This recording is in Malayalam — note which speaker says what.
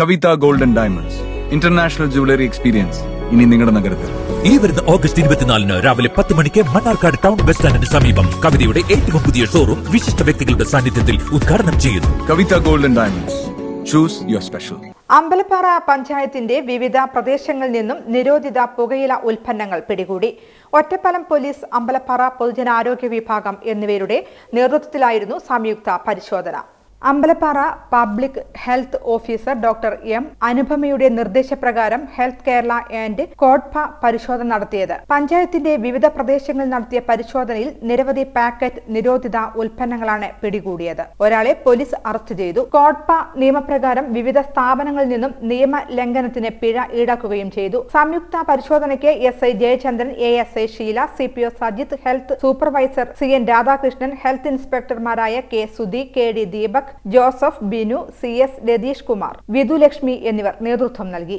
Speaker 1: Kavitha gold and diamonds international jewellery experience ഇനി നിങ്ങളുടെ നഗരത്തിൽ.
Speaker 2: ഈ വരുന്ന ഓഗസ്റ്റ് 24 രാവിലെ 10 മണിക്ക് മണ്ണാർക്കാട് ടൗൺ ബസ് സ്റ്റാൻഡിന് സമീപം കവിതയുടെ ഏറ്റവും പുതിയ ഷോറൂം വിശിഷ്ട വ്യക്തികളുടെ സാന്നിധ്യത്തിൽ ഉദ്ഘാടനം ചെയ്യുന്നു.
Speaker 1: Kavitha gold and diamonds, choose your special.
Speaker 3: Ambalappara പഞ്ചായത്തിന്റെ വിവിധ പ്രദേശങ്ങളിൽ നിന്നും നിരോധിത പുകയില ഉൽപ്പന്നങ്ങൾ പിടികൂടി. ഒറ്റപ്പാലം പോലീസ്, അമ്പലപ്പാറ പൊതുജനാരോഗ്യ വിഭാഗം എന്നിവരുടെ നേതൃത്വത്തിലായിരുന്നു സംയുക്ത പരിശോധന. Ambalappara public health officer doctor M അനുപമയുടെ നിർദ്ദേശപ്രകാരം ഹെൽത്ത് കേരള ആൻഡ് കോഡ്ഫ പരിശോധന നടത്തിയത്. പഞ്ചായത്തിന്റെ വിവിധ പ്രദേശങ്ങളിൽ നടത്തിയ പരിശോധനയിൽ നിരവധി പാക്കറ്റ് നിരോധിത ഉൽപ്പന്നങ്ങളാണ് പിടികൂടിയത്. ഒരാളെ പോലീസ് അറസ്റ്റ് ചെയ്തു. കോഡ്ഫ നിയമപ്രകാരം വിവിധ സ്ഥാപനങ്ങളിൽ നിന്നും നിയമ ലംഘനത്തിന് പിഴ ഈടാക്കുകയും ചെയ്തു. സംയുക്ത പരിശോധനയ്ക്ക് SI Jayachandran, ASI Sheela, CPO Sajith, health supervisor CN Radhakrishnan, health ഇൻസ്പെക്ടർമാരായ K Sudhi, KD Deepak, Joseph, Binu, CS Ratheesh Kumar, Vidhulakshmi എന്നിവർ നേതൃത്വം നൽകി.